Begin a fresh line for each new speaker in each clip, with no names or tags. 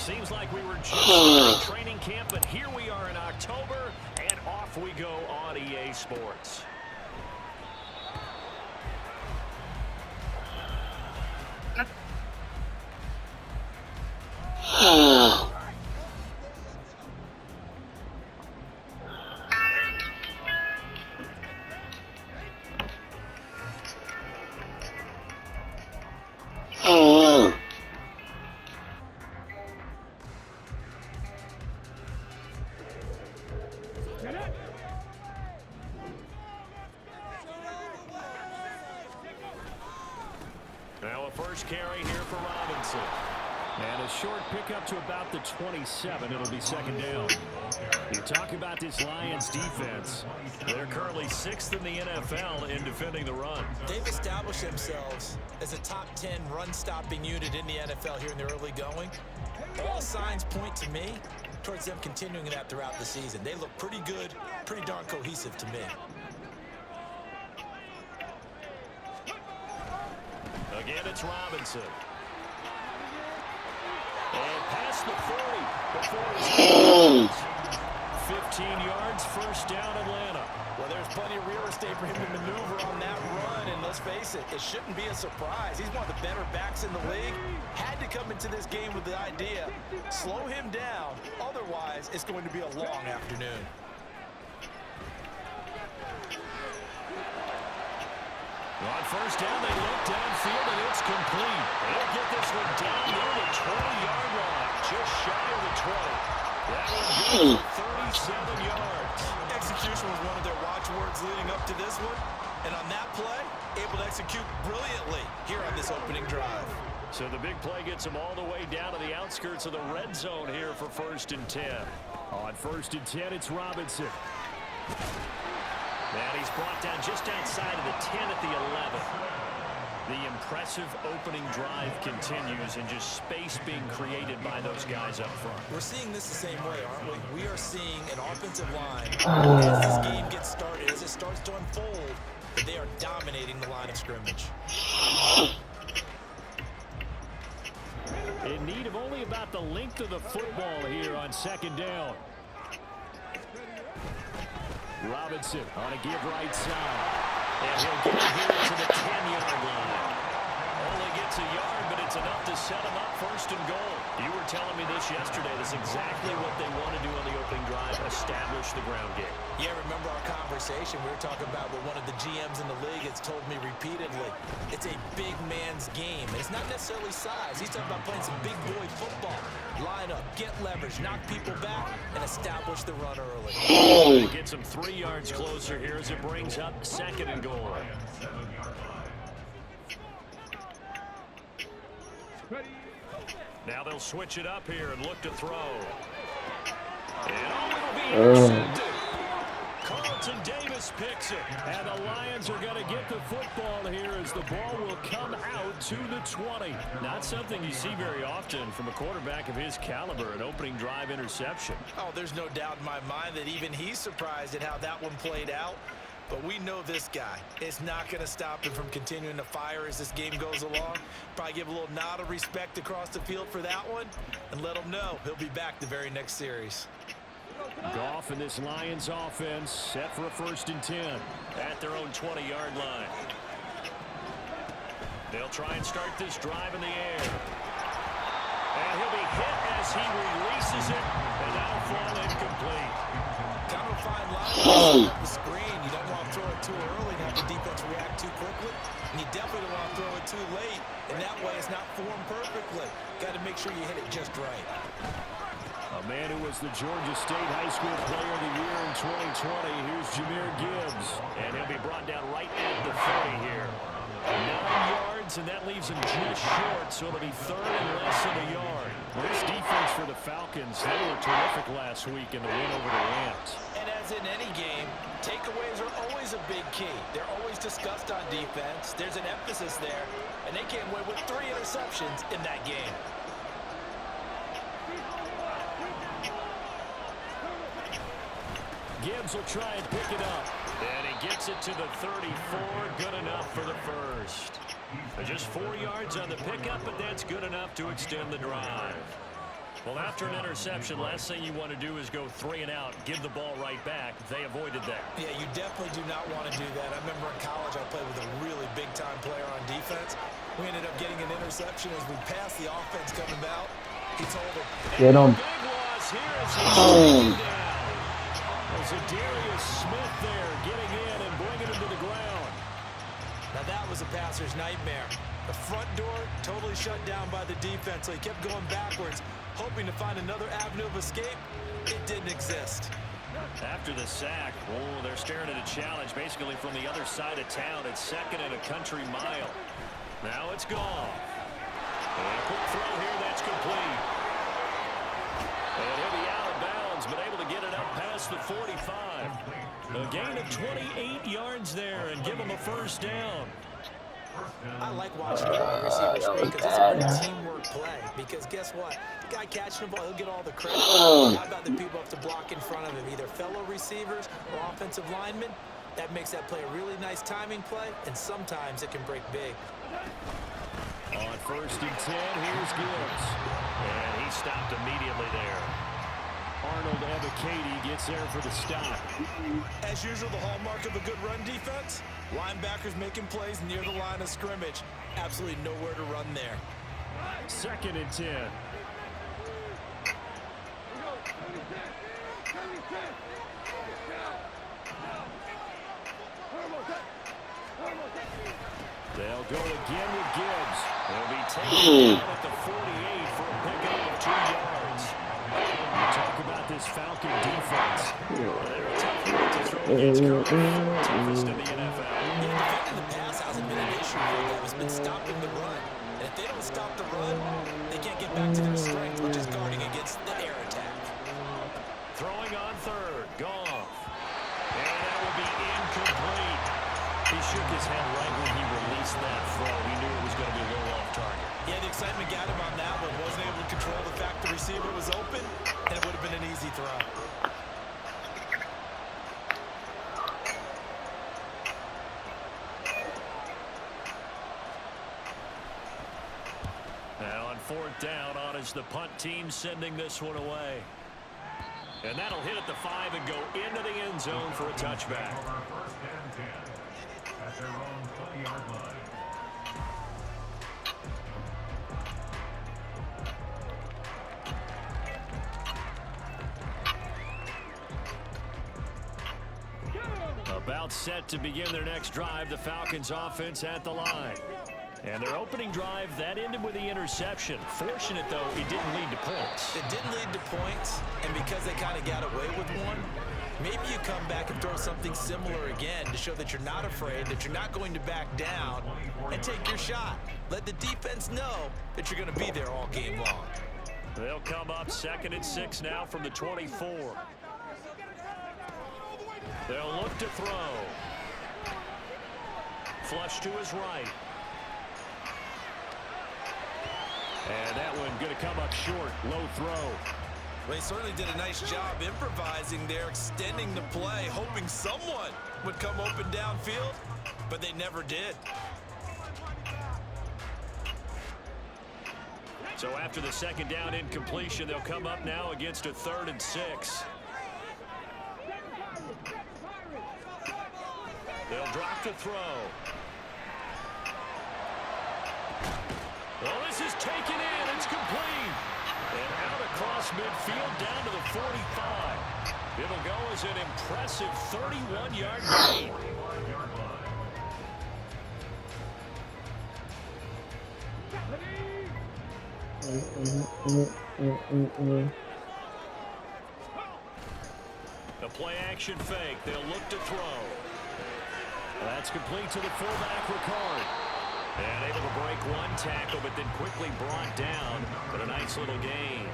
Seems like we were just starting training camp, but here we are in October, and off we go on EA Sports. Now a first carry here for Robinson. And a short pickup to about the 27. It'll be second down. You talk about this Lions defense. They're currently 6th in the NFL in defending the run.
They've established themselves as a top 10 run-stopping unit in the NFL here in the early going. All signs point to me towards them continuing that throughout the season. They look pretty good, pretty darn cohesive to me.
Again, it's Robinson. And past the 40 before he's 15 yards, first down Atlanta.
Well, there's plenty of real estate for him to maneuver on that run, and let's face it, it shouldn't be a surprise. He's one of the better backs in the league. Had to come into this game with the idea, slow him down, otherwise it's going to be a long afternoon.
On first down, they look downfield, and it's complete. They'll get this one down near the 20-yard line, just shy of the 20. That one goes for 37 yards.
Execution was one of their watchwords leading up to this one, and on that play, able to execute brilliantly here on this opening drive.
So the big play gets them all the way down to the outskirts of the red zone here for 1st and 10. On 1st and 10, it's Robinson. And he's brought down just outside of the 10 at the 11. The impressive opening drive continues, and just space being created by those guys up front.
We're seeing this the same way, aren't we? We are seeing an offensive line as this game gets started, as it starts to unfold, that they are dominating the line of scrimmage.
In need of only about the length of the football here on second down. Robinson on a give right side. And he'll get it here to the 10-yard line. Only gets a yard, but it's enough to set him up 1st and goal. You were telling me this yesterday. That's exactly what they want to do on the opening drive, establish the ground game.
Yeah, remember our conversation. We were talking about what one of the GMs in the league has told me repeatedly. It's a big man's game. And it's not necessarily size. He's talking about playing some big boy football. Line up, get leverage, knock people back, and establish the run early.
It gets him 3 yards closer here as it brings up 2nd and goal. Now they'll switch it up here and look to throw. And it'll be intercepted. Carlton Davis picks it. And the Lions are going to get the football here as the ball will come out to the 20. Not something you see very often from a quarterback of his caliber, an opening drive interception.
Oh, there's no doubt in my mind that even he's surprised at how that one played out. But we know this guy is not going to stop him from continuing to fire as this game goes along. Probably give a little nod of respect across the field for that one and let him know he'll be back the very next series.
Goff and this Lions offense set for a 1st and 10 at their own 20-yard line. They'll try and start this drive in the air. And he'll be hit as he releases it, and that'll fall incomplete.
Kind of a fine line off the screen. You don't want to throw it too early and have the defense react too quickly. And you definitely don't want to throw it too late. And that way it's not formed perfectly. Got to make sure you hit it just right.
A man who was the Georgia State High School Player of the Year in 2020. Here's Jahmyr Gibbs. And he'll be brought down right at the 30 here. 9 yards, and that leaves him just short, so it'll be 3rd and less than a yard. This defense for the Falcons, they were terrific last week in the win over the Rams.
And as in any game, takeaways are always a big key. They're always discussed on defense. There's an emphasis there, and they came away with 3 interceptions in that game.
Gibbs will try and pick it up. And he gets it to the 34. Good enough for the first. Just 4 yards on the pickup, but that's good enough to extend the drive. Well, after an interception, last thing you want to do is go 3 and out, give the ball right back. They avoided that.
Yeah, you definitely do not want to do that. I remember in college I played with a really big-time player on defense. We ended up getting an interception as we passed the offense coming out. He told him.
Get him.
Big loss here as he's taken down. There's a Darius Smith there getting in and bringing him to the ground.
Now that was a passer's nightmare. The front door totally shut down by the defense, so he kept going backwards, hoping to find another avenue of escape. It didn't exist.
After the sack, they're staring at a challenge basically from the other side of town. It's 2nd and a country mile. Now it's gone. And a quick throw here, that's complete. And he'll be out of bounds, but able to get it up past the 45. A gain of 28 yards there and give him a first down.
I like watching the wide receiver screen because it's a great teamwork play. Because guess what? The guy catching the ball, he'll get all the credit. How about the people have to block in front of him, either fellow receivers or offensive linemen? That makes that play a really nice timing play, and sometimes it can break big.
On 1st and 10, here's Gibbs. And he stopped immediately there. Arnold Ebiketie gets there for the stop.
As usual, the hallmark of a good run defense, linebackers making plays near the line of scrimmage. Absolutely nowhere to run there.
2nd and 10. They'll go again with Gibbs. They'll be taken down at the 48 for a pickup of 2 yards. You talk about this Falcon defense. They're a tough one to throw against, toughest in the NFL.
Yeah, defending the pass hasn't been an issue for them. It's been stopping the run. And if they don't stop the run, they can't get back to their strength, which is guarding against the air attack.
Throwing on 3rd. Goff. And that will be incomplete. He shook his head right when he released that throw. He knew it was going to be a little off target.
Yeah, the excitement got him on that one. Wasn't able to control the fact the receiver was open, and it would have been an easy throw.
Now on 4th down, on is the punt team sending this one away. And that'll hit at the 5 and go into the end zone for a touchback. At their own 20-yard line. About set to begin their next drive, the Falcons offense at the line. And their opening drive, that ended with the interception. Fortunate, though, it didn't lead to points.
It didn't lead to points, and because they kind of got away with one, maybe you come back and throw something similar again to show that you're not afraid, that you're not going to back down, and take your shot. Let the defense know that you're going to be there all game long.
They'll come up 2nd and 6 now from the 24. They'll look to throw. Flush to his right. And that one going to come up short. Low throw.
Well, they certainly did a nice job improvising there, extending the play, hoping someone would come open downfield, but they never did.
So after the 2nd down incompletion, they'll come up now against a 3rd and 6. They'll drop to throw. Well, this is taken in. It's complete. And out across midfield down to the 45. It'll go as an impressive 31-yard gain. The play action fake. They'll look to throw. That's complete to the fullback, Ricard. And able to break one tackle, but then quickly brought down. But a nice little gain.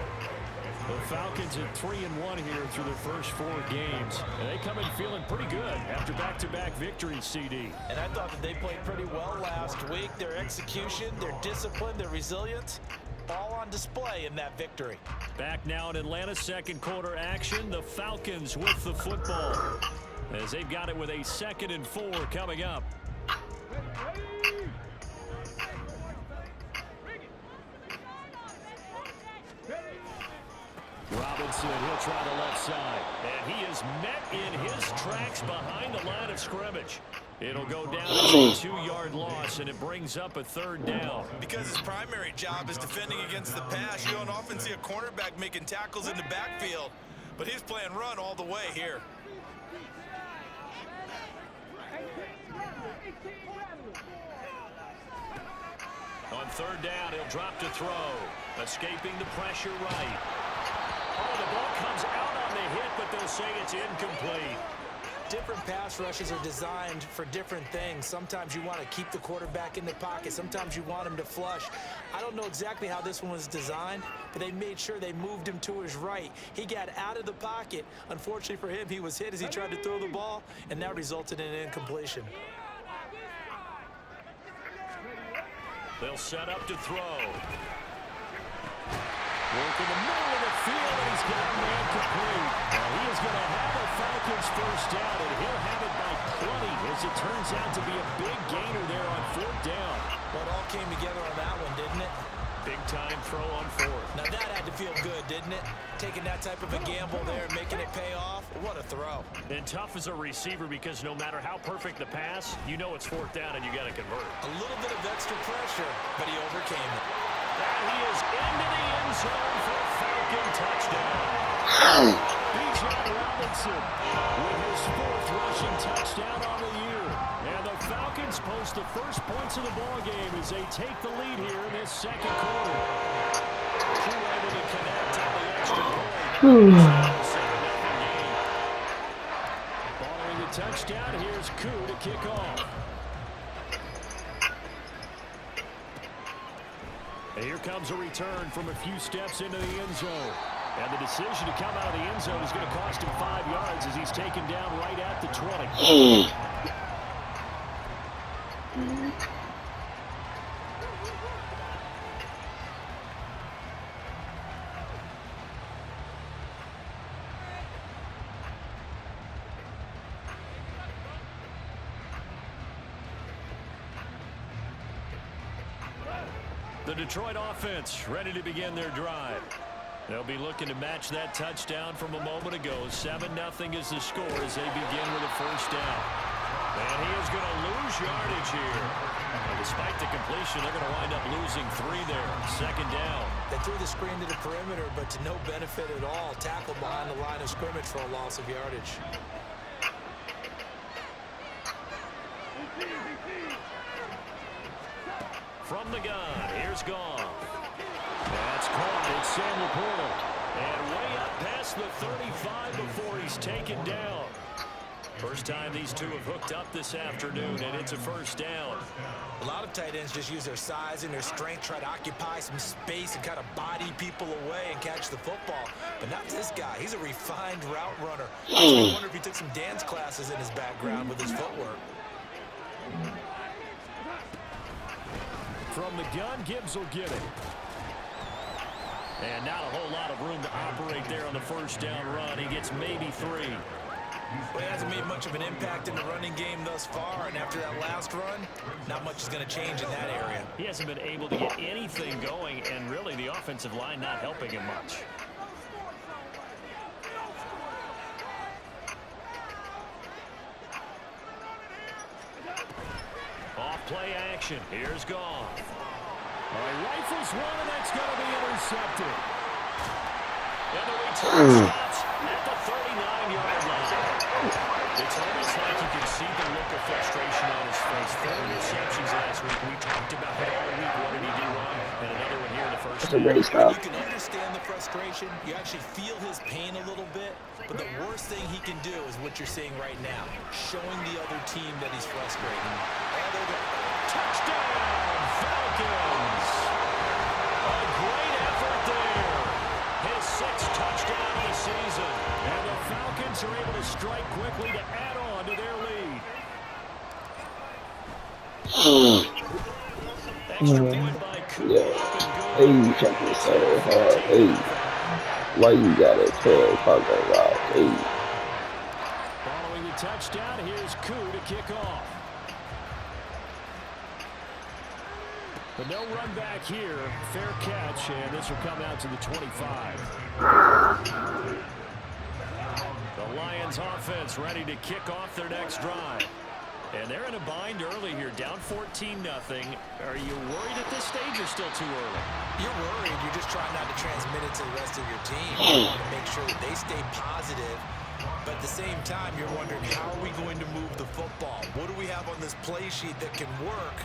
The Falcons at 3-1 here through their first 4 games. And they come in feeling pretty good after back-to-back victories, CD.
And I thought that they played pretty well last week. Their execution, their discipline, their resilience, all on display in that victory.
Back now in Atlanta, 2nd quarter action. The Falcons with the football, as they've got it with a 2nd and 4 coming up. Robinson, he'll try the left side. And he is met in his tracks behind the line of scrimmage. It'll go down to a 2-yard loss, and it brings up a 3rd down.
Because his primary job is defending against the pass, you don't often see a cornerback making tackles in the backfield. But he's playing run all the way here.
On 3rd down, he'll drop to throw. Escaping the pressure right. Oh, the ball comes out on the hit, but they'll say it's incomplete.
Different pass rushes are designed for different things. Sometimes you want to keep the quarterback in the pocket. Sometimes you want him to flush. I don't know exactly how this one was designed, but they made sure they moved him to his right. He got out of the pocket. Unfortunately for him, he was hit as he tried to throw the ball, and that resulted in an incompletion.
They'll set up to throw. Work in the middle of the field, and he's got a man complete. Now he is going to have a Falcons 1st down, and he'll have it by 20, as it turns out to be a big gainer there on 4th down.
Well, it all came together on that one, didn't it?
Big-time throw on 4th.
Now that had to feel good, didn't it? Taking that type of a gamble there and making it pay off. What a throw.
And tough as a receiver, because no matter how perfect the pass, you know it's 4th down and you got to convert.
A little bit of extra pressure, but he overcame it.
And he is into the end zone for a Falcon touchdown. Bijan Robinson with his 4th rushing touchdown on the year. And the Falcons post the first points of the ballgame as they take the lead here in this 2nd quarter. Too able to connect on the extra point. Following the touchdown, here's Koo to kick off. And here comes a return from a few steps into the end zone. And the decision to come out of the end zone is going to cost him 5 yards as he's taken down right at the 20. The Detroit offense ready to begin their drive. They'll be looking to match that touchdown from a moment ago. 7-0 is the score as they begin with a 1st down. And he is going to lose yardage here. And despite the completion, they're going to wind up losing 3 there. 2nd down.
They threw the screen to the perimeter, but to no benefit at all. Tackled behind the line of scrimmage for a loss of yardage.
From the gun, here's Goff. That's caught. It's Sam Laporta. And way up past the 35 before he's taken down. First time these two have hooked up this afternoon, and it's a 1st down.
A lot of tight ends just use their size and their strength, try to occupy some space and kind of body people away and catch the football. But not this guy. He's a refined route runner. I wonder if he took some dance classes in his background with his footwork.
From the gun, Gibbs will get it. And not a whole lot of room to operate there on the 1st down run. He gets maybe 3.
Well, he hasn't made much of an impact in the running game thus far, and after that last run, not much is going to change in that area.
He hasn't been able to get anything going, and really the offensive line not helping him much. Off-play action. Here's Goff. All right, rifles one, and that's going to be intercepted. And the return stops at the 39-yard line. It's almost like you can see the look of frustration on his face. 4 interceptions last week. We talked about it all week. What did he do wrong? And another one here in the 1st half.
You can understand the frustration. You actually feel his pain a little bit. But the worst thing he can do is what you're seeing right now, showing the other team that he's frustrated.
Touchdown, Falcons! A great effort there. His 6th touchdown of the season. And the Falcons are able to strike quickly to add on to their lead. Extra point by Cooper.
Hey, check this out. Hey. Why you got a 12 Falcon rock? Hey.
Following the touchdown, here's Koo to kick off. But no run back here. Fair catch, and this will come out to the 25. The Lions offense ready to kick off their next drive. And they're in a bind early here, down 14-0. Are you worried at this stage or still too early?
You're worried. You're just trying not to transmit it to the rest of your team. You want to make sure that they stay positive. But at the same time, you're wondering, how are we going to move the football? What do we have on this play sheet that can work?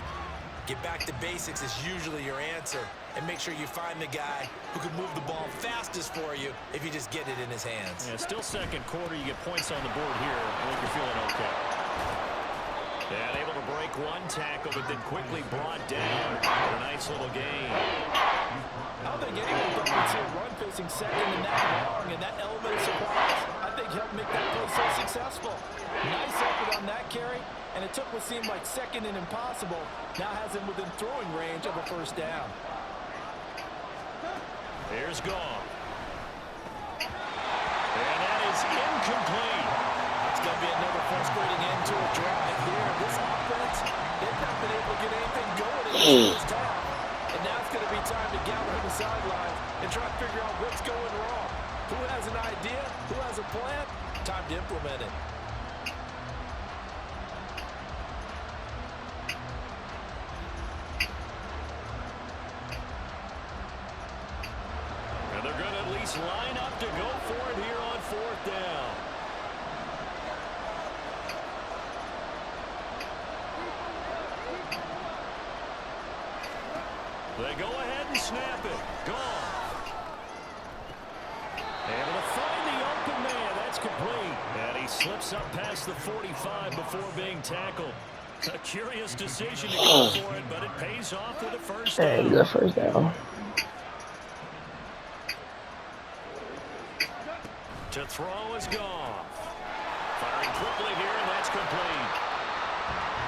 Get back to basics is usually your answer. And make sure you find the guy who can move the ball fastest for you if you just get it in his hands.
Yeah, still second quarter. You get points on the board here. I think you're feeling okay. And able to break one tackle, but then quickly brought down. A nice little gain.
I don't think anyone thought we'd see a run facing second and that long, and that element of surprise, I think, helped make that play so successful. Nice effort on that carry, and it took what seemed like second and impossible, now has him within throwing range of a first down.
Here's Goff. And that is incomplete.
It's going to be another frustrating end to a drive here. This offense, they've not been able to get anything going in this first half. And now it's going to be time to gather on the sidelines and try to figure out what's going wrong. Who has an idea? Who has a plan? Time to implement it.
And they're going to at least line up to go for it here on fourth down. They go ahead and snap it. Goff. Able to find the open man. That's complete. And he slips up past the 45 before being tackled. A curious decision to go for it, but it pays off with a first down.
And the first down.
To throw is Goff. Firing quickly here, and that's complete.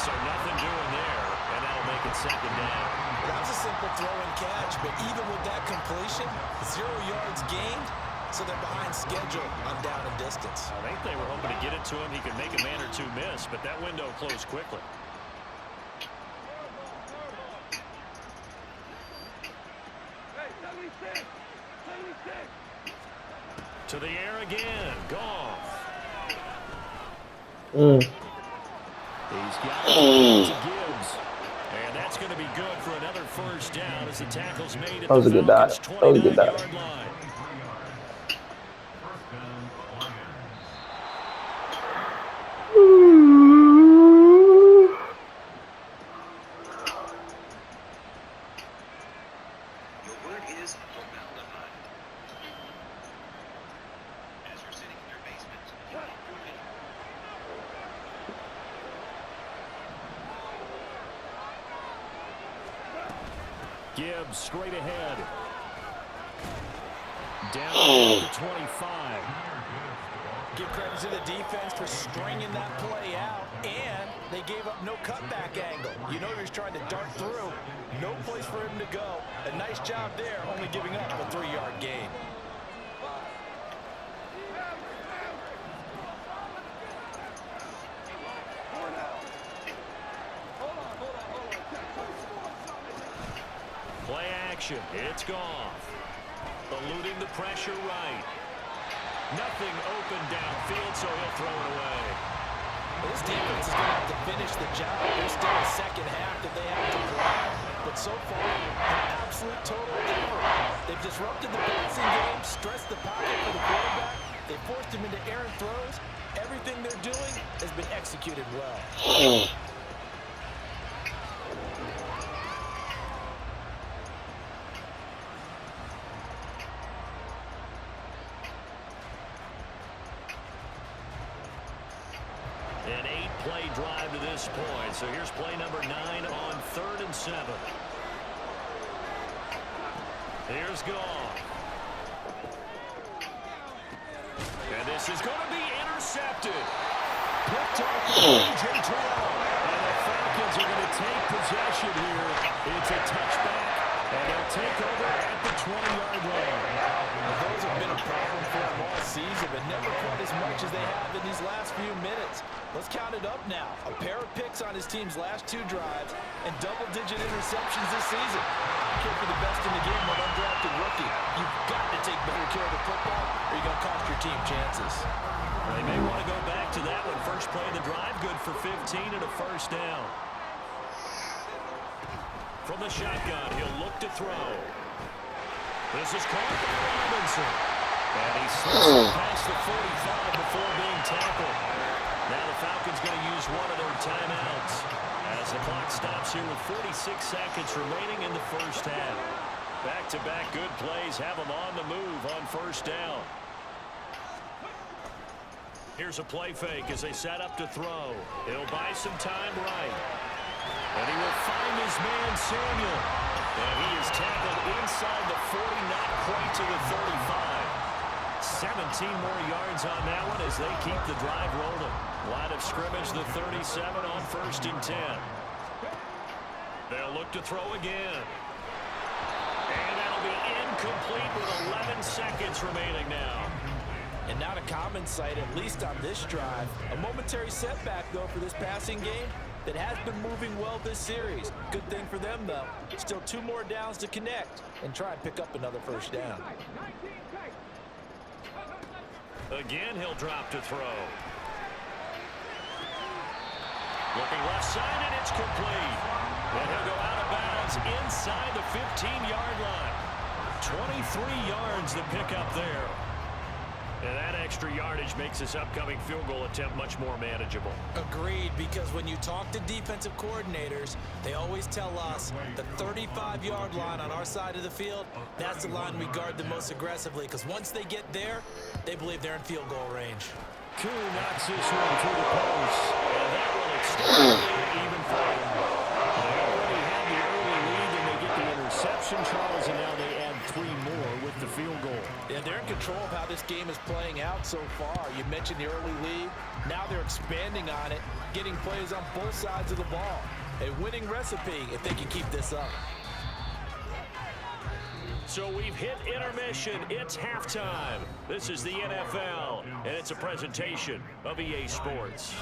So nothing doing there, and that'll make it second down.
That was a simple throw and catch, but even with that completion, 0 yards gained, so they're behind schedule on down and distance.
I think they were hoping to get it to him. He could make a man or two miss, but that window closed quickly. To the air again. Goff. He's got it to Gibbs. And that's going to be good for another first down as the tackle's made at
That was a
the
good dive.
Falcons'
That was a good dive.
29-yard line. Gibbs straight ahead. Down to 25.
Give credit to the defense for stringing that play out, and they gave up no cutback angle. You know he was trying to dart through. No place for him to go. A nice job there, only giving up a 3-yard gain.
Play action. It's Goff. Eluding the pressure right. Nothing open downfield, so he'll throw it away.
This defense is going to have to finish the job. There's still a second half that they have to play. But so far, an absolute total effort. They've disrupted the passing game, stressed the pocket for the quarterback. They forced him into errant throws. Everything they're doing has been executed well.
An 8-play drive to this point. So here's play number 9 on 3rd and 7. Here's Goff. And this is going to be intercepted. Picked off by A.J. Terrell. And the Falcons are going to take possession here. It's a touchback, and they'll take over at the 20-yard line.
Those have been a problem for them all season. season, but never quite as much as they have in these last few minutes. Let's count it up now. A pair of picks on his team's last 2 drives and double-digit interceptions this season. You can't be the best in the game with undrafted rookie. You've got to take better care of the football or you're going to cost your team chances.
They may want to go back to that one. First play of the drive, good for 15 and a first down. From the shotgun, he'll look to throw. This is caught by Robinson. And he slips it past the 45 before being tackled. Now the Falcons going to use one of their timeouts as the clock stops here with 46 seconds remaining in the first half. Back-to-back good plays have them on the move on first down. Here's a play fake as they set up to throw. He'll buy some time right. And he will find his man, Samuel. And he is tackled inside the 40, not quite to the 35. 17 more yards on that one as they keep the drive rolling. Line of scrimmage, the 37 on 1st and 10. They'll look to throw again. And that'll be incomplete with 11 seconds remaining now.
And not a common sight, at least on this drive. A momentary setback, though, for this passing game that has been moving well this series. Good thing for them, though. Still 2 more downs to connect and try and pick up another first down.
Again, he'll drop to throw. Looking left side, and it's complete. And he'll go out of bounds inside the 15-yard line. 23 yards to pick up there. And that extra yardage makes this upcoming field goal attempt much more manageable.
Agreed, because when you talk to defensive coordinators, they always tell us the 35-yard line on our side of the field, that's the line we guard the most aggressively, because once they get there, they believe they're in field goal range.
Koo knocks this one through the post, and that will extend it even further. They already had the early lead, and they get the interception, Charles, and now they add 3 more with the field goal.
Yeah, they're in control of how this game is playing out so far. You mentioned the early lead. Now they're expanding on it, getting plays on both sides of the ball. A winning recipe if they can keep this up.
So we've hit intermission. It's halftime. This is the NFL, and it's a presentation of EA Sports.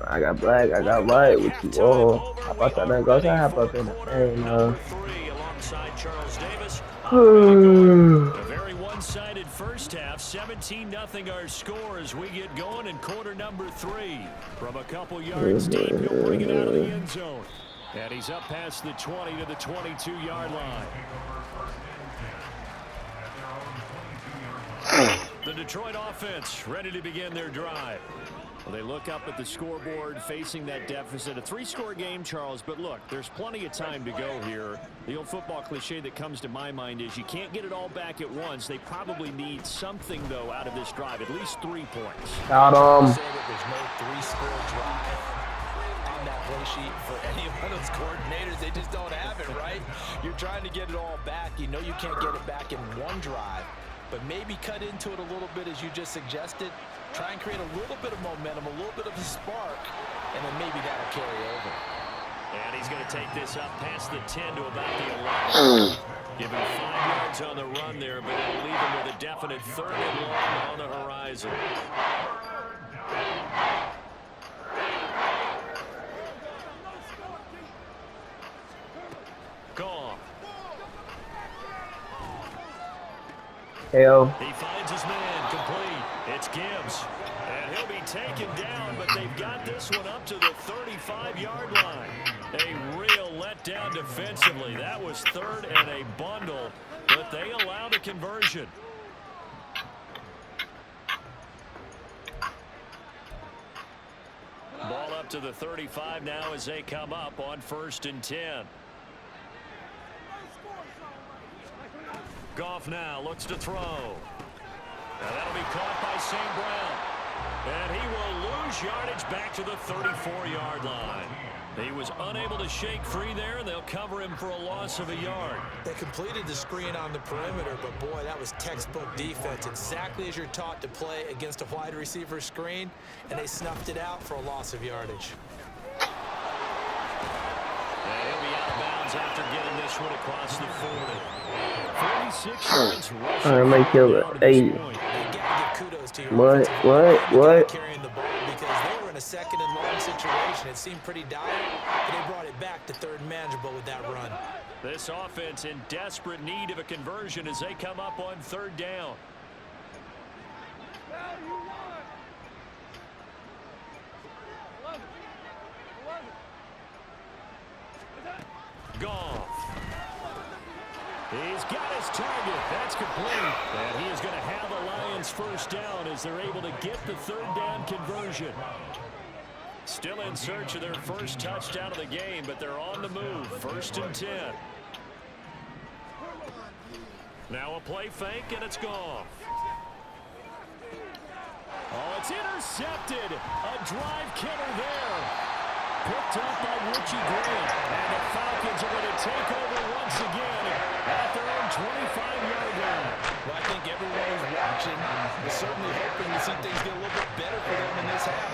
I got black, I got white, what you want? How about that man goes? I hop up in the game,
Alongside Charles Davis. A very one-sided first half, 17-0 our score as we get going in quarter number 3. From a couple yards deep, he'll bring it out of the end zone. And he's up past the 20 to the 22-yard line. The Detroit offense ready to begin their drive. Well, they look up at the scoreboard facing that deficit. A 3-score game, Charles, but look, there's plenty of time to go here. The old football cliche that comes to my mind is you can't get it all back at once. They probably need something, though, out of this drive, at least 3 points.
Got him.
Say that there's no 3-score drive on that play sheet for any of those coordinators. They just don't have it, right? You're trying to get it all back. You know you can't get it back in one drive, but maybe cut into it a little bit as you just suggested. Try and create a little bit of momentum, a little bit of a spark, and then maybe that'll carry over.
And he's going to take this up past the 10 to about the 11. Give him 5 yards on the run there, but it'll leave him with a definite 3rd and long on the horizon. Gone.
Hell.
He finds his man, complete. It's Gibbs. And he'll be taken down, but they've got this one up to the 35-yard line. A real letdown defensively. That was 3rd and a bundle, but they allowed a conversion. Ball up to the 35 now as they come up on 1st and 10. Goff now looks to throw. Now that'll be caught by St. Brown. And he will lose yardage back to the 34-yard line. He was unable to shake free there, and they'll cover him for a loss of a yard.
They completed the screen on the perimeter, but boy, that was textbook defense, exactly as you're taught to play against a wide receiver screen, and they snuffed it out for a loss of yardage.
And he'll be out of bounds after getting this one across the 40. 46 yards rushing.
I might kill it. Hey.
You gotta give kudos to your
What?
carrying the ball, because they were in a second and long situation. It seemed pretty dire, but they brought it back to third and manageable with that run.
This offense in desperate need of a conversion as they come up on third down. Goff. He's got his target. That's complete. And he is going to have the Lions first down as they're able to get the third down conversion. Still in search of their first touchdown of the game, but they're on the move. 1st and 10. Now a play fake, and it's gone. Oh, it's intercepted. A drive killer there. Picked up by Richie Grant. And the Falcons are going to take over once again at their own 25-yard line.
Well, I think everyone who's watching is certainly hoping to see things get a little bit better for them in this half.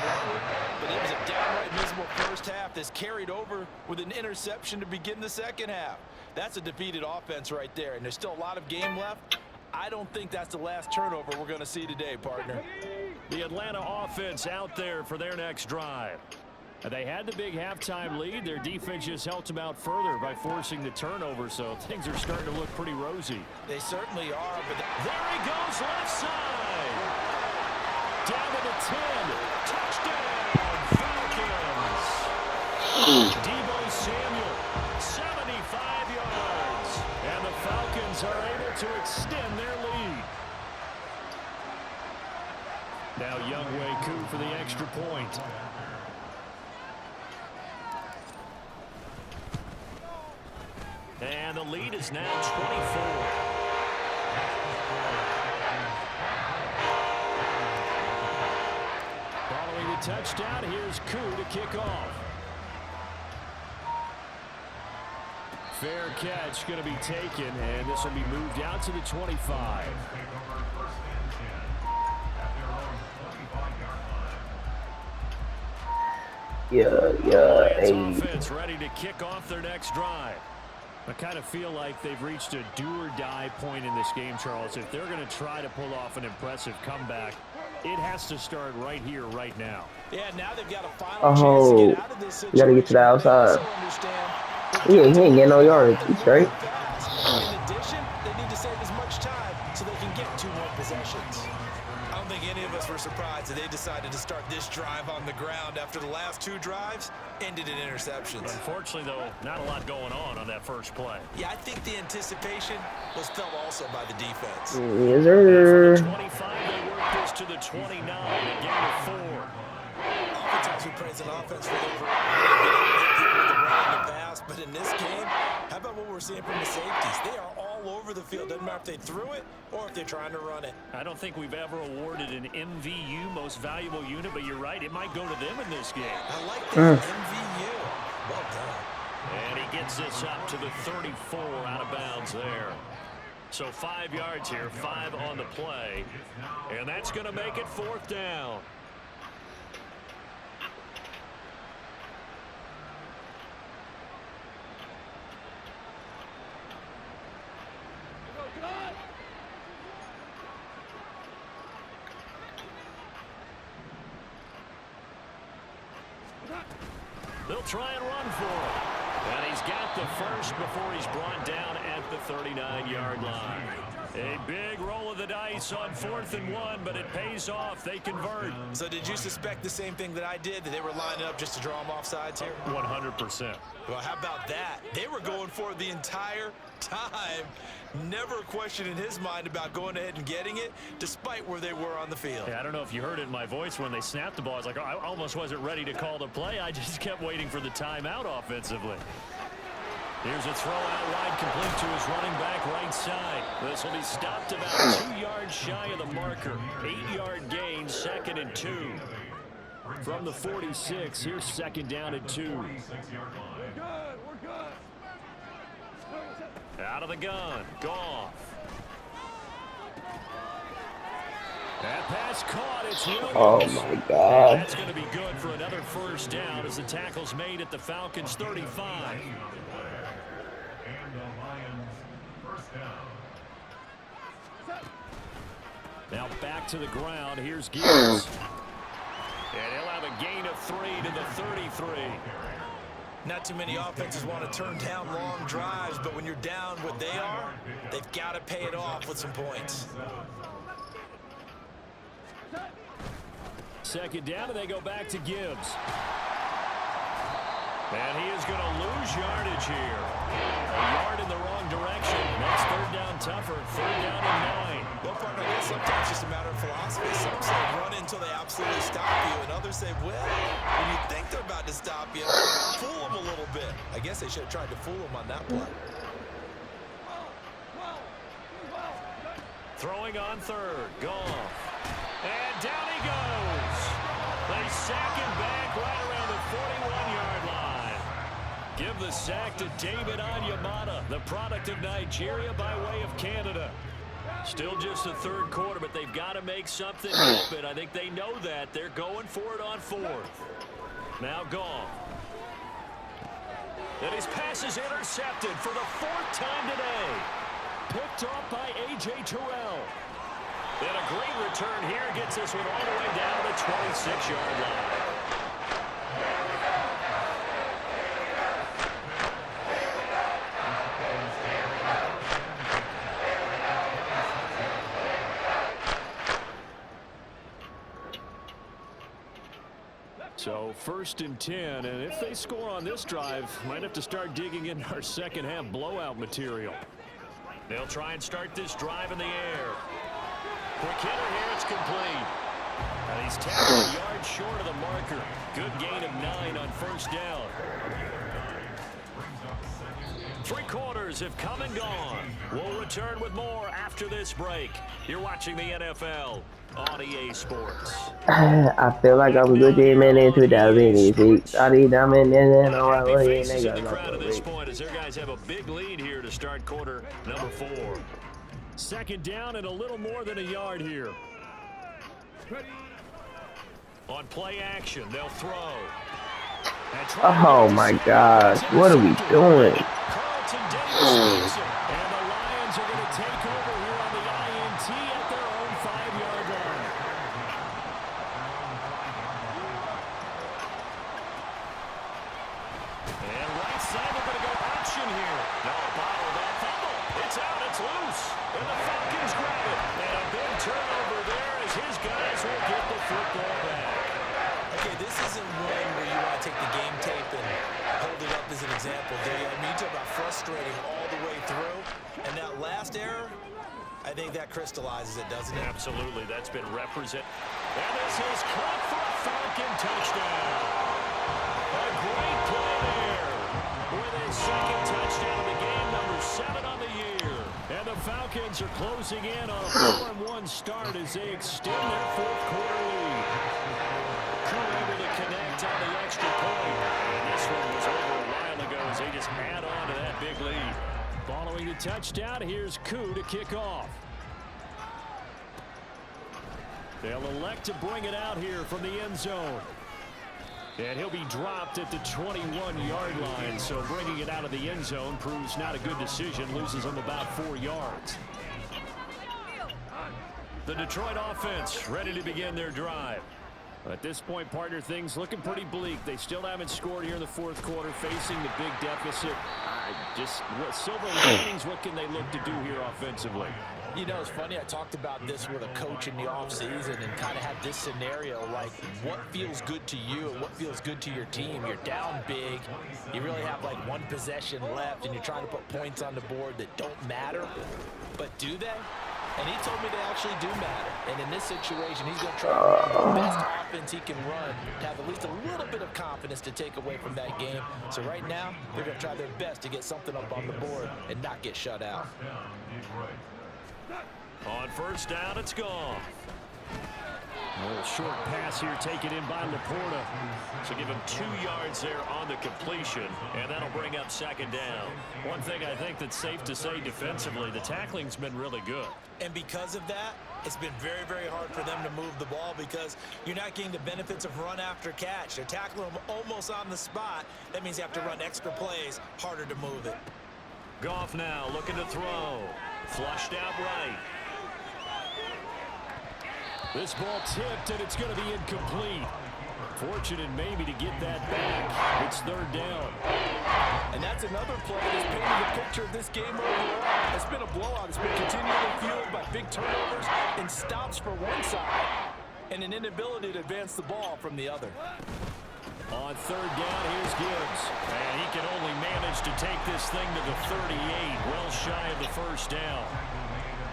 But it was a downright miserable first half that's carried over with an interception to begin the second half. That's a defeated offense right there, and there's still a lot of game left. I don't think that's the last turnover we're going to see today, partner.
The Atlanta offense out there for their next drive. They had the big halftime lead. Their defense just helped them out further by forcing the turnover, so things are starting to look pretty rosy.
They certainly are, but
there he goes, left side. Down to the 10. Touchdown, Falcons. Deebo Samuel, 75 yards. And the Falcons are able to extend their lead. Now Younghoe Koo for the extra point. And the lead is now 24. Following the touchdown, here's Koo to kick off. Fair catch going to be taken, and this will be moved out to the 25.
Hey.
Offense ready to kick off their next drive. I kind of feel like they've reached a do-or-die point in this game, Charles. If they're going to try to pull off an impressive comeback, it has to start right here, right now.
Yeah, now they've got a final chance to get out of this situation.
You got to get to the outside. He ain't getting no yards. He's straight.
In addition, they need to save as much time so they can get 2 more possessions. I don't think any of us were surprised that they decided to start this drive on the ground after the last 2 drives ended in interceptions.
Unfortunately, though, not a lot going on that first play.
Yeah, I think the anticipation was felt also by the defense.
Yes, sir.
25, they work this to the 29, a gain of 4.
Oftentimes we praise an offense for their variety, pass, but in this game, how about what we're seeing from the safeties? They are all over the field. Doesn't matter if they threw it or if they're trying to run it.
I don't think we've ever awarded an MVU, most valuable unit, but you're right, it might go to them in this game.
I like that. MVU. Well done.
And he gets this up to the 34, out of bounds there. So 5 yards here, 5 on the play, and that's going to make it 4th down. They'll try and run for it. And he's got the first before he's brought down at the 39-yard line. A big roll of the dice on 4th and 1, but it pays off. They convert.
So did you suspect the same thing that I did, that they were lining up just to draw them off sides here?
100%.
Well, how about that? They were going for it the entire time. Never a question in his mind about going ahead and getting it, despite where they were on the field.
Yeah, I don't know if you heard it in my voice when they snapped the ball. I was like, oh, I almost wasn't ready to call the play. I just kept waiting for the timeout offensively. Here's a throw out wide, complete to his running back right side. This will be stopped about 2 yards shy of the marker. 8-yard gain, 2nd and 2. From the 46, here's second down and 2.
We're good.
Out of the gun, Goff. That pass caught. It's Williams.
Oh my God.
That's going to be good for another first down as the tackle's made at the Falcons 35. Now back to the ground. Here's Gibbs. And he'll have a gain of 3 to the 33.
Not too many offenses want to turn down long drives, but when you're down what they are, they've got to pay it off with some points.
Second down, and they go back to Gibbs. And he is going to lose yardage here. A yard in the wrong direction. That's third down tougher. Third down and 9.
Well, partner, I guess sometimes it's just a matter of philosophy. Some say run until they absolutely stop you, and others say, well, when you think they're about to stop you, fool them a little bit. I guess they should have tried to fool them on that play.
Throwing on third. Goff. And down he goes. They sack him back right around the 41-yard line. Give the sack to David Onyemata, the product of Nigeria by way of Canada. Still just the third quarter, but they've got to make something happen. I think they know that. They're going for it on fourth. Now Goff. And his pass is intercepted for the 4th time today. Picked off by A.J. Terrell. And a great return here gets this one all the way down to the 26-yard line. So 1st and 10, and if they score on this drive, might have to start digging in our second half blowout material. They'll try and start this drive in the air. Quick hitter here, it's complete. And he's tackled a yard short of the marker. Good gain of 9 on first down. 3 quarters have come and gone. We'll return with more after this break. You're watching the NFL on EA Sports.
I feel like I'm a good team in 2006. I need them in there.
Happy faces in the crowd at this point as their guys have a big lead here to start quarter number 4. Second down and a little more than a yard here. On play action, they'll throw.
Oh my gosh, what are we doing?
Carlton Davis and the Lions are going to take over here on the INT at their own 5-yard line. And right side, they're going to go option here. No, bottle that fumble. It's out, it's loose. And the Falcons grab it. And a big turnover there as his guys will get the football back.
Okay, this isn't one where you want to take the game tape and hold it up as an example, do you? I mean, you talk about frustrating all the way through. And that last error, I think that crystallizes it, doesn't it?
Absolutely. That's been represented. And this is caught for a Falcon touchdown. A great play there with his second touchdown of the game, number 7 on the year. And the Falcons are closing in on a 4-1 start as they extend their 4th quarter lead. Able to connect on the extra point. And this one was over a while ago as they just add on to that big lead. Following the touchdown, here's Koo to kick off. They'll elect to bring it out here from the end zone. And he'll be dropped at the 21-yard line, so bringing it out of the end zone proves not a good decision, loses him about 4 yards. The Detroit offense ready to begin their drive. At this point, partner, things looking pretty bleak. They still haven't scored here in the 4th quarter, facing the big deficit. Silver linings, what can they look to do here offensively?
You know, it's funny, I talked about this with a coach in the offseason and kind of had this scenario, like what feels good to you and what feels good to your team. You're down big, you really have like 1 possession left, and you're trying to put points on the board that don't matter. But do they? And he told me they actually do matter. And in this situation, he's going to try to run the best offense he can run to have at least a little bit of confidence to take away from that game. So right now, they're going to try their best to get something up on the board and not get shut out.
On first down, it's gone. A little short pass here taken in by Laporta. So give him 2 yards there on the completion, and that'll bring up second down. One thing I think that's safe to say defensively, the tackling's been really good.
And because of that, it's been very, very hard for them to move the ball because you're not getting the benefits of run after catch. They're tackling them almost on the spot. That means you have to run extra plays, harder to move it.
Goff now looking to throw. Flushed out right. This ball tipped, and it's going to be incomplete. Fortunate maybe to get that back. It's third down.
And that's another play that's painting the picture of this game overall. It's been a blowout. It's been continually fueled by big turnovers and stops for one side and an inability to advance the ball from the other.
On third down, here's Gibbs. And he can only manage to take this thing to the 38, well shy of the first down.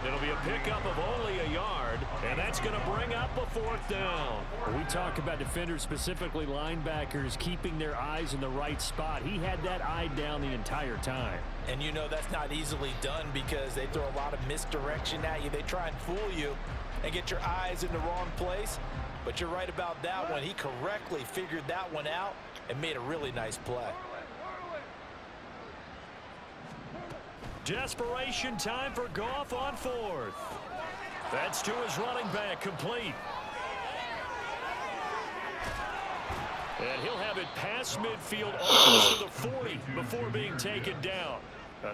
It'll be a pickup of only a yard, and that's going to bring up a fourth down.
We talk about defenders, specifically linebackers, keeping their eyes in the right spot. He had that eye down the entire time.
And you know that's not easily done because they throw a lot of misdirection at you. They try and fool you and get your eyes in the wrong place. But you're right about that one. He correctly figured that one out and made a really nice play.
Desperation time for Goff on fourth. That's to his running back, complete. And he'll have it past midfield almost to the 40 before being taken down.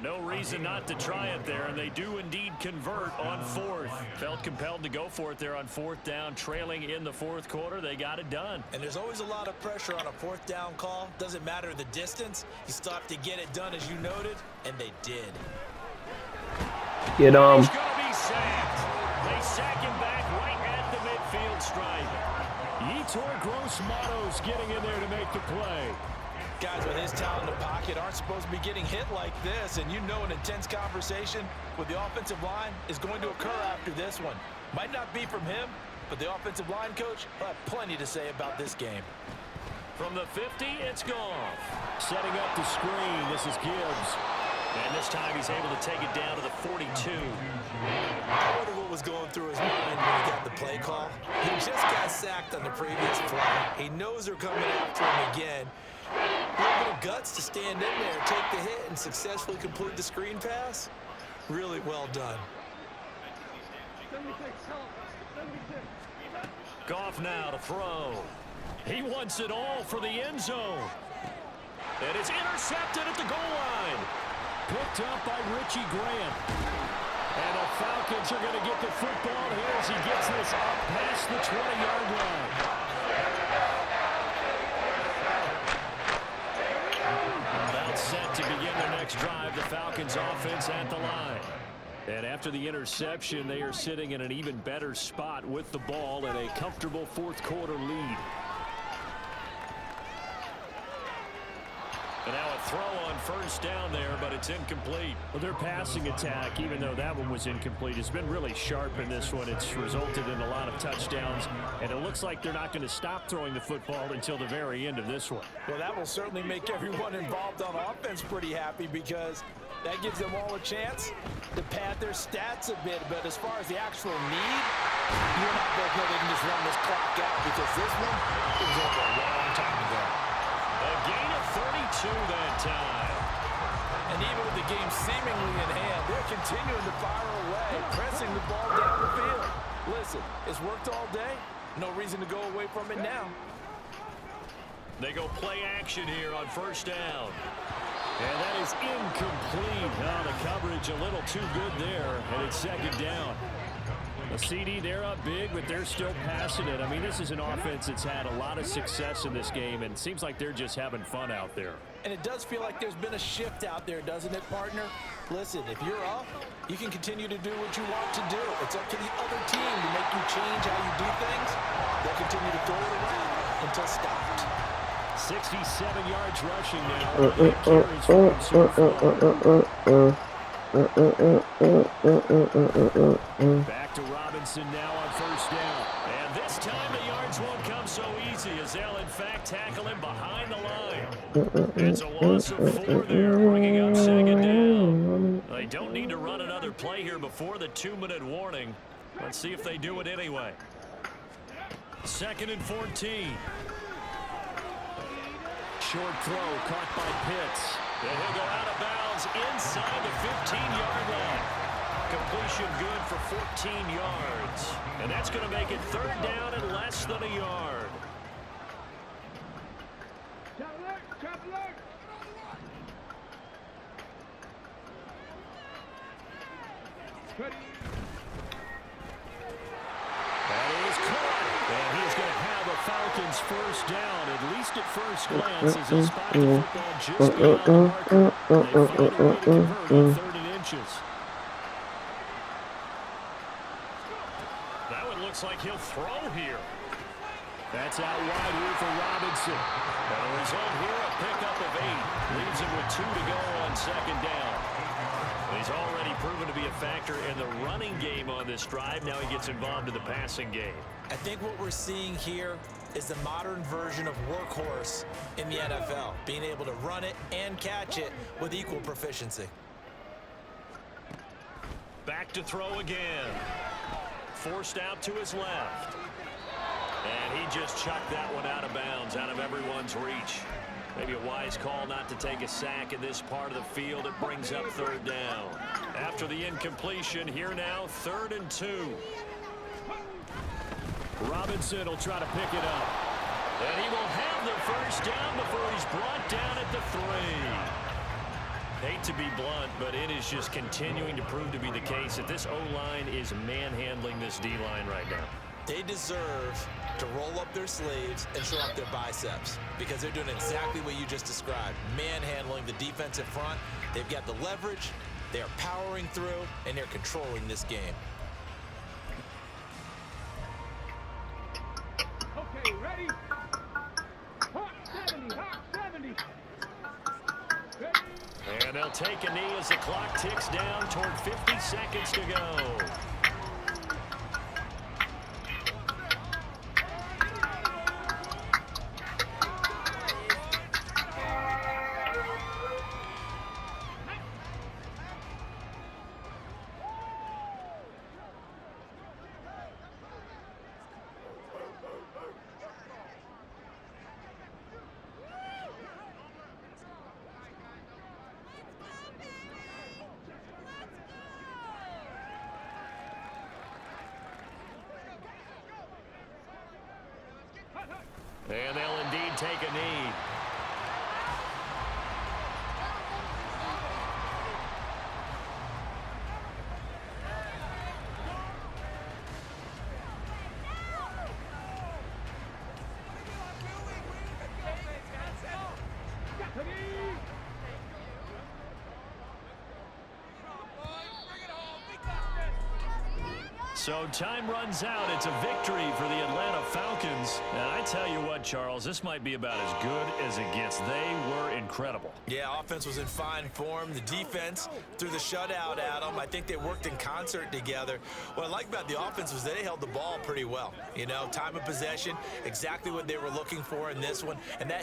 No reason not to try it there, and they do indeed convert on fourth. Felt compelled to go for it there on fourth down, trailing in the fourth quarter. They got it done.
And there's always a lot of pressure on a fourth down call. Doesn't matter the distance. You still have to get it done, as you noted, and they did.
Get
He's going to be sacked. They sack him back right at the midfield stripe. Yetur Gross-Matos getting in there to make the play.
Guys with his talent in the pocket aren't supposed to be getting hit like this, and you know an intense conversation with the offensive line is going to occur after this one. Might not be from him, but the offensive line coach will have plenty to say about this game.
From the 50, it's Goff. Setting up the screen, this is Gibbs. And this time he's able to take it down to the 42.
I wonder what was going through his mind when he got the play call. He just got sacked on the previous play. He knows they're coming after him again. A little bit of guts to stand in there, take the hit, and successfully complete the screen pass. Really well done.
Goff now to throw. He wants it all for the end zone. And it's intercepted at the goal line. Picked up by Richie Grant. And the Falcons are going to get the football here as he gets this up past the 20-yard line. About set to begin their next drive, the Falcons offense at the line. And after the interception, they are sitting in an even better spot with the ball and a comfortable fourth quarter lead. And now a throw on first down there, but it's incomplete.
Well, their passing attack, even though that one was incomplete, has been really sharp in this one. It's resulted in a lot of touchdowns, and it looks like they're not going to stop throwing the football until the very end of this one.
Well, that will certainly make everyone involved on offense pretty happy because that gives them all a chance to pad their stats a bit. But as far as the actual need, you and I both know they can just run this clock out because this one was over a long time ago.
A gain of 32 that time.
And even with the game seemingly in hand, they're continuing to fire away, pressing the ball down the field. Listen, it's worked all day. No reason to go away from it now.
They go play action here on first down. And that is incomplete. Now the coverage a little too good there, and it's second down. A CD, they're up big, but they're still passing it. I mean, this is an offense that's had a lot of success in this game, and it seems like they're just having fun out there.
And it does feel like there's been a shift out there, doesn't it, partner? Listen, if you're up, you can continue to do what you want to do. It's up to the other team to make you change how you do things. They'll continue to throw it around until stopped.
67 yards rushing now. Back to Robinson now on first down. And this time the yards won't come so easy as they'll in fact tackle him behind the line. It's a loss of 4 there, bringing up second down. They don't need to run another play here before the 2-minute warning. Let's see if they do it anyway. 2nd and 14. Short throw caught by Pitts. And he'll go out of bounds inside the 15-yard line. Completion good for 14 yards. And that's going to make it 3rd down and less than a yard. That is caught. And he's going to have a Falcons 1st down, at least at first glance, as he'll spot the football just beyond the marker. They find a way to convert on 3rd and inches. That one looks like he'll throw here. That's out wide here for Robinson. And the result here, a pickup of 8. Leaves him with 2 to go on 2nd down. He's already proven to be a factor in the running game on this drive. Now he gets involved in the passing game.
I think what we're seeing here is the modern version of workhorse in the NFL, being able to run it and catch it with equal proficiency.
Back to throw again. Forced out to his left. And he just chucked that one out of bounds, out of everyone's reach. Maybe a wise call not to take a sack in this part of the field. It brings up 3rd down. After the incompletion, here now, 3rd and 2. Robinson will try to pick it up. And he will have the 1st down before he's brought down at the 3. Hate to be blunt, but it is just continuing to prove to be the case that this O-line is manhandling this D-line right now.
They deserve to roll up their sleeves and show up their biceps because they're doing exactly what you just described, manhandling the defensive front. They've got the leverage, they're powering through, and they're controlling this game.
Okay, ready? Hawk 70, Hawk 70. Ready?
And they'll take a knee as the clock ticks down toward 50 seconds to go. And they'll indeed take a knee. So time runs out. It's a victory for the Atlanta Falcons. And I tell you what, Charles, this might be about as good as it gets. They were incredible.
Yeah, offense was in fine form. The defense threw the shutout at them. I think they worked in concert together. What I like about the offense was they held the ball pretty well. You know, time of possession, exactly what they were looking for in this one. And that